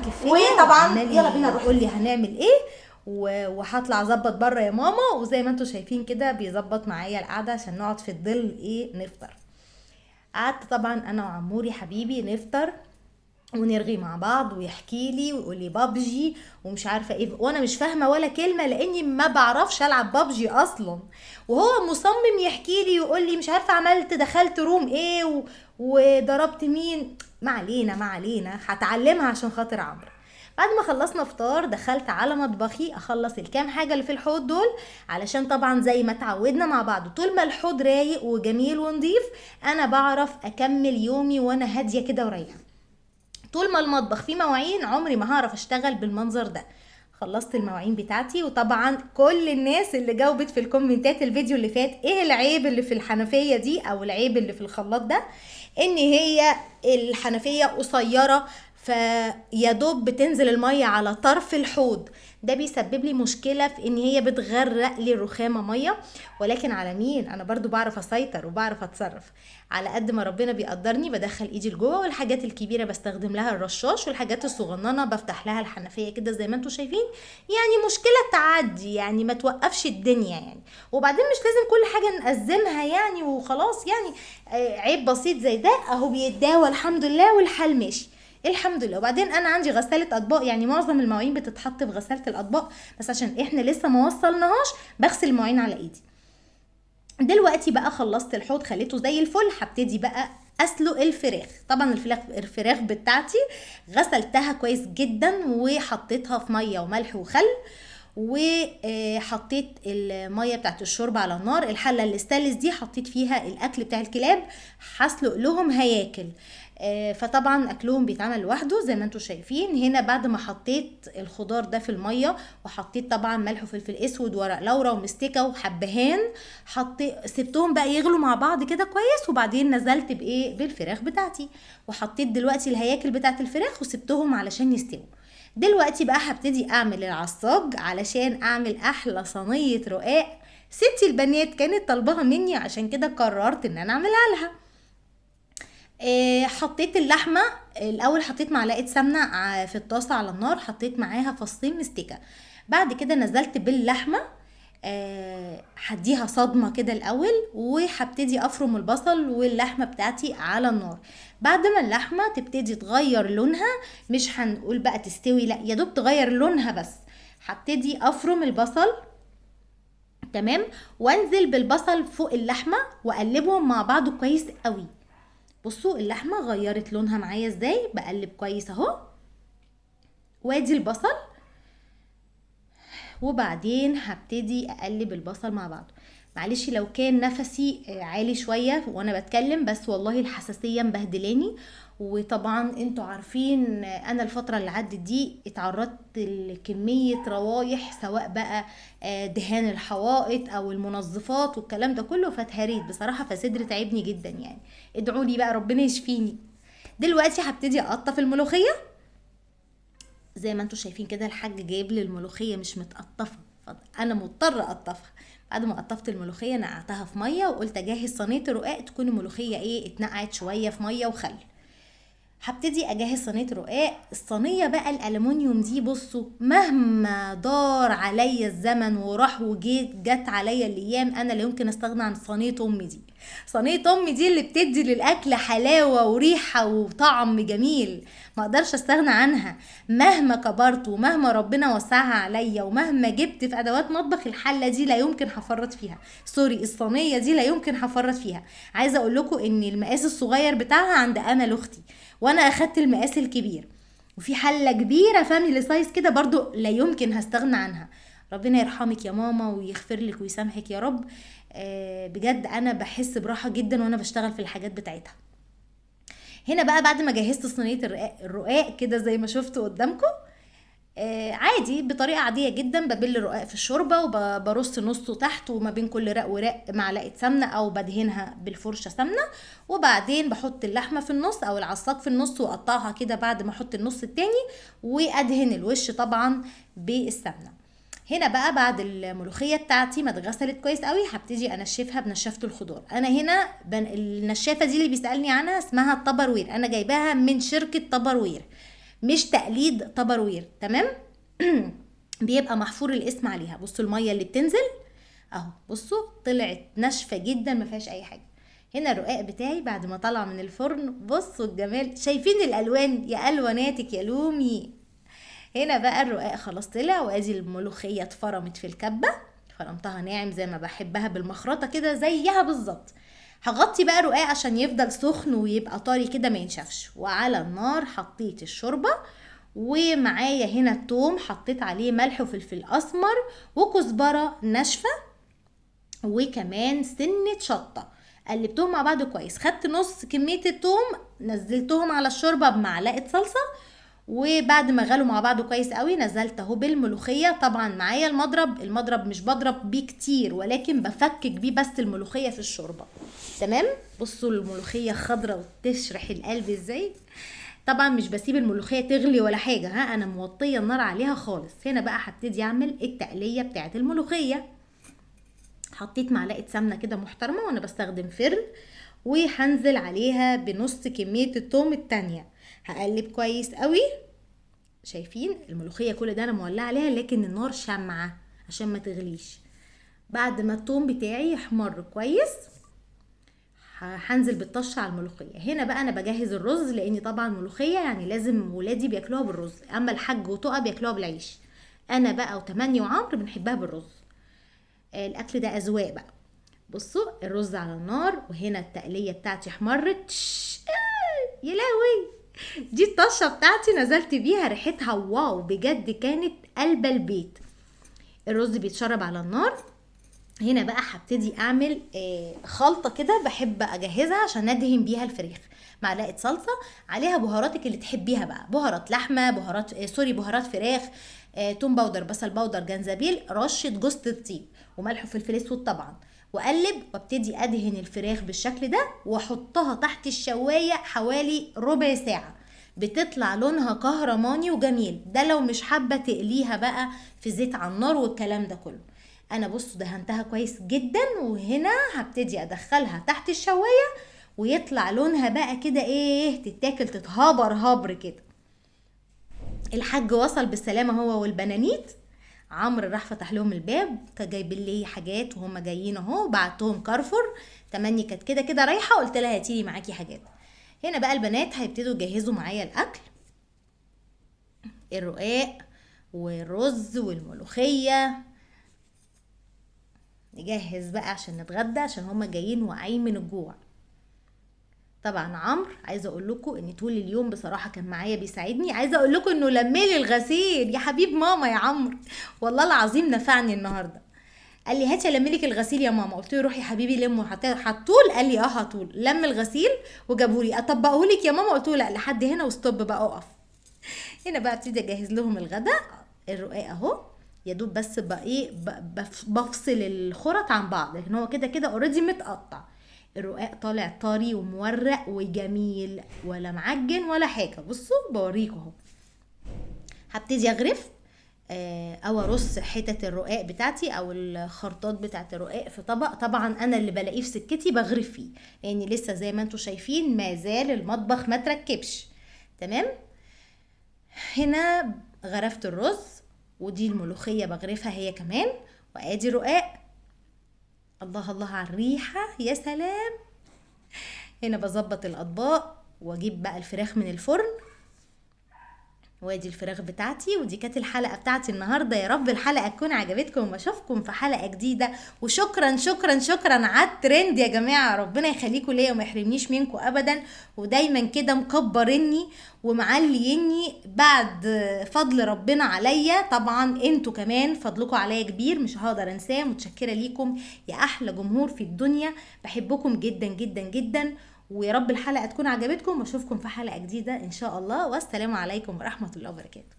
كفايه. وطبعا يلا بينا نروح. قول لي هنعمل ايه وهطلع اظبط بره يا ماما. وزي ما انتم شايفين كده بيظبط معايا القعده عشان نقعد في الظل ايه نفطر. قعدت طبعا انا وعموري حبيبي نفطر ونرغي مع بعض ويحكي لي ويقول لي بابجي ومش عارفه ايه، وانا مش فاهمه ولا كلمه لاني ما بعرفش العب بابجي اصلا. وهو مصمم يحكي لي ويقول لي مش عارفه عملت دخلت روم ايه وضربت مين. ما علينا هتعلمها عشان خاطر عمرو. بعد ما خلصنا فطار دخلت على مطبخي اخلص الكام حاجه اللي في الحوض دول، علشان طبعا زي ما اتعودنا مع بعض طول ما الحوض رايق وجميل ونضيف انا بعرف اكمل يومي وانا هاديه كده ورايقه. طول ما المطبخ فيه مواعين عمري ما هعرف اشتغل بالمنظر ده. خلصت المواعين بتاعتي، وطبعا كل الناس اللي جاوبت في الكومنتات الفيديو اللي فات ايه العيب اللي في الحنفية دي او العيب اللي في الخلاط ده، ان هي الحنفية قصيرة فيا دوب بتنزل المية على طرف الحوض. ده بيسبب لي مشكلة في ان هي بتغرق لي الرخامة مية، ولكن على مين انا برضو بعرف اسيطر وبعرف اتصرف. على قد ما ربنا بيقدرني بدخل ايدي لجوه، والحاجات الكبيرة بستخدم لها الرشاش، والحاجات الصغننة بفتح لها الحنفية كده زي ما انتم شايفين. يعني مشكلة تعدي، يعني ما توقفش الدنيا يعني. وبعدين مش لازم كل حاجة نأزمها يعني وخلاص يعني. عيب بسيط زي ده اهو بيتداوى الحمد لله والحال ماشي الحمد لله. وبعدين انا عندي غسالة اطباق، يعني معظم المواعين بتتحط في غسالة الاطباق، بس عشان احنا لسه ما وصلناهاش بغسل المواعين على ايدي. دلوقتي بقى خلصت الحوض خليته زي الفل، هبتدي بقى اسلق الفراخ. طبعا الفراخ بتاعتي غسلتها كويس جدا وحطيتها في ميه وملح وخل، وحطيت الميه بتاعت الشوربه على النار. الحله الاستانلس دي حطيت فيها الاكل بتاع الكلاب، هسلق لهم هياكل. فطبعا اكلهم بيتعمل لوحده زي ما انتم شايفين. هنا بعد ما حطيت الخضار ده في الميه وحطيت طبعا ملح وفلفل اسود ورق لورا ومستكه وحبهان، سبتهم بقى يغلوا مع بعض كده كويس، وبعدين نزلت بايه بالفراخ بتاعتي، وحطيت دلوقتي الهياكل بتاعت الفراخ وسبتهم علشان يستووا. دلوقتي بقى هبتدي اعمل العصاج علشان اعمل احلى صينيه رقاق ستي البنات كانت طالباها مني، عشان كده قررت ان انا اعملها لها. حطيت اللحمه الاول، حطيت معلقه سمنه في الطاسه على النار، حطيت معاها فصين مستكه. بعد كده نزلت باللحمه، هديها صدمه كده الاول، وهبتدي افرم البصل واللحمه بتاعتي على النار. بعد ما اللحمه تبتدي تغير لونها، مش هنقول بقى تستوي، لا يا دوب تغير لونها بس، هبتدي افرم البصل تمام، وانزل بالبصل فوق اللحمه واقلبهم مع بعض كويس قوي. بصوا اللحمه غيرت لونها معايا ازاي، بقلب كويس اهو. وادي البصل، وبعدين هبتدي اقلب البصل مع بعض. معلش لو كان نفسي عالي شويه وانا بتكلم، بس والله الحساسيه مبهدلاني. وطبعا انتوا عارفين انا الفتره اللي عدت دي اتعرضت لكميه روايح، سواء بقى دهان الحوائط او المنظفات والكلام ده كله، فاتهريت بصراحه، فصدري تعبني جدا يعني. ادعوا لي بقى ربنا يشفيني. دلوقتي هبتدي اقطف الملوخيه زي ما انتوا شايفين كده. الحاج جايب لي الملوخيه مش متقطفه، انا مضطره اقطفها. بعد ما قطفت الملوخيه نقعتها في ميه، وقلت اجهز صينيه الرقاق تكون الملوخيه ايه اتنقعت شويه في ميه وخل. هبتدي اجهز صينيه رقاق. الصينيه بقى الالومنيوم دي، بصوا مهما دار عليا الزمن وراح جت عليا الايام، انا لا يمكن استغنى عن صينيه امي دي. صينيه امي دي اللي بتدي للاكل حلاوه وريحه وطعم جميل، ما اقدرش استغنى عنها. مهما كبرت ومهما ربنا وسعها عليا ومهما جبت في ادوات مطبخ، الحله دي لا يمكن هفرط فيها، سوري الصينيه دي لا يمكن هفرط فيها. عايزه اقول لكم ان المقاس الصغير بتاعها عند امل اختي، وانا اخدت المقاس الكبير. وفي حله كبيره فاميلي سايز كده برضو لا يمكن هستغنى عنها. ربنا يرحمك يا ماما ويغفر لك ويسامحك يا رب. بجد انا بحس براحه جدا وانا بشتغل في الحاجات بتاعتها. هنا بقى بعد ما جهزت صينيه الرقاق كده زي ما شفتوا قدامكم، عادي بطريقه عاديه جدا ببل الرقاق في الشوربه وبرص نصه تحت، وما بين كل رق ورق معلقه سمنه او بدهنها بالفرشه سمنه، وبعدين بحط اللحمه في النص او العصاق في النص واقطعها كده بعد ما احط النص التاني، وادهن الوش طبعا بالسمنه. هنا بقى بعد الملوخيه بتاعتي ما اتغسلت كويس قوي هبتدي انشفها بنشافه الخضار. انا هنا النشافه دي اللي بيسالني عنها اسمها التبر وير، انا جايباها من شركه تبر وير. مش تقليد تبروير، تمام. بيبقى محفور الاسم عليها. بصوا الميه اللي بتنزل اهو، بصوا طلعت ناشفه جدا ما فيهاش اي حاجه. هنا الرقاق بتاعي بعد ما طلع من الفرن، بصوا الجمال، شايفين الالوان يا الواناتك يا لومي. هنا بقى الرقاق خلاص طلع، وادي الملوخيه اتفرمت في الكبه، فرمتها ناعم زي ما بحبها بالمخرطه كده زيها بالظبط. هغطي بقى الرقاق عشان يفضل سخن ويبقى طري كده ما ينشفش. وعلى النار حطيت الشوربه، ومعايا هنا التوم حطيت عليه ملح وفلفل اسمر وكزبره ناشفه، وكمان سنه شطه. قلبتهم مع بعض كويس، خدت نص كميه التوم نزلتهم على الشوربه بمعلقه صلصه، وبعد ما غلوا مع بعض كويس قوي نزلت اهو بالملوخيه. طبعا معايا المضرب مش بضرب بيه كتير، ولكن بفكك بيه بس الملوخيه في الشوربه، تمام. بصوا الملوخيه خضره وتشرح القلب ازاي. طبعا مش بسيب الملوخيه تغلي ولا حاجه، ها، انا موطيه النار عليها خالص. هنا بقى هبتدي اعمل التقليه بتاعه الملوخيه. حطيت معلقه سمنه كده محترمه وانا بستخدم فرن، وهنزل عليها بنص كميه التوم التانية. هقلب كويس قوي. شايفين الملوخيه كل ده انا مولعه عليها، لكن النار شمعه عشان ما تغليش. بعد ما التوم بتاعي يحمر كويس هنزل بالطشه على الملوخيه. هنا بقى انا بجهز الرز، لاني طبعا الملوخيه يعني لازم ولادي بياكلوها بالرز، اما الحاج وطقه بياكلوها بالعيش. انا بقى وتمني وعمرو بنحبها بالرز. الاكل ده اذواق بقى. بصوا الرز على النار، وهنا التقليه بتاعتي احمرت. يا لهوي، دي الطشه بتاعتي نزلت بيها، ريحتها واو بجد، كانت قلب البيت. الرز بيتشرب على النار. هنا بقى هبتدي اعمل خلطه كده بحب اجهزها عشان ادهن بيها الفراخ. معلقه صلصه عليها بهاراتك اللي تحبيها بقى، بهارات لحمه، بهارات بهارات فراخ، توم باودر، بصل باودر، جنزبيل، رشه جوز الطيب، وملح وفلفل اسود طبعا. واقلب وابتدي ادهن الفراخ بالشكل ده، واحطها تحت الشوايه حوالي ربع ساعه. بتطلع لونها كهرماني وجميل. ده لو مش حابه تقليها بقى في زيت على النار والكلام ده كله. انا بصوا دهنتها كويس جدا، وهنا هبتدي ادخلها تحت الشوايه، ويطلع لونها بقى كده ايه، تتاكل تتهابر هبر كده. الحاج وصل بالسلامه هو والبنانيت. عمرو راح فتح لهم الباب، كان جايبين لي حاجات وهم جايين اهو، بعتهم كارفور. تمني كانت كده كده رايحه، قلت لها هاتيلي معاكي حاجات. هنا بقى البنات هيبتدوا يجهزوا معايا الاكل، الرقاق والرز والملوخيه. نجهز بقى عشان نتغدى، عشان هما جايين واقعين من الجوع. طبعا عمرو عايزه اقول لكم ان طول اليوم بصراحه كان معايا بيساعدني. عايزه اقول لكم انه لملي الغسيل يا حبيب ماما يا عمرو، والله العظيم نفعني النهارده. قال لي هاتي لملك الغسيل يا ماما. قلت له روحي يا حبيبي لمه. حطول؟ قال لي اه هطول. لم الغسيل وجابوا لي. اطبقه لك يا ماما؟ قلت له لا، لحد هنا وستوب بقى، اقف. هنا بقى ابتدي اجهز لهم الغداء. الرقاق اهو يا دوب بس بقى ايه، بفصل الخرط عن بعض، لكن هو كده كده اوريدي متقطع. الرقاق طالع طري ومورق وجميل، ولا معجن ولا حاجه. بصوا بوريكم اهو. هبتدي اغرف او ارص حتت الرقاق بتاعتي او الخرطات بتاعت الرقاق في طبق. طبعا انا اللي بلاقيه في سكتي بغرف فيه، لان يعني لسه زي ما انتم شايفين ما زال المطبخ ما تركبش، تمام. هنا غرفت الرز، ودي الملوخيه بغرفها هي كمان، وادي رقاق. الله الله على الريحه، يا سلام. هنا بظبط الاطباق واجيب بقى الفراخ من الفرن، وادي الفراخ بتاعتي. ودي كانت الحلقه بتاعتي النهارده. يا رب الحلقه تكون عجبتكم، واشوفكم في حلقه جديده. وشكرا شكرا شكرا على الترند يا جماعه، ربنا يخليكم ليا وما يحرمنيش منكم ابدا، ودايما كده مكبرني ومعليني بعد فضل ربنا عليا. طبعا انتوا كمان فضلكم عليا كبير مش هقدر انساه. متشكره ليكم يا احلى جمهور في الدنيا، بحبكم جدا جدا جدا. ويا رب الحلقة تكون عجبتكم، واشوفكم في حلقة جديدة ان شاء الله، والسلام عليكم ورحمة الله وبركاته.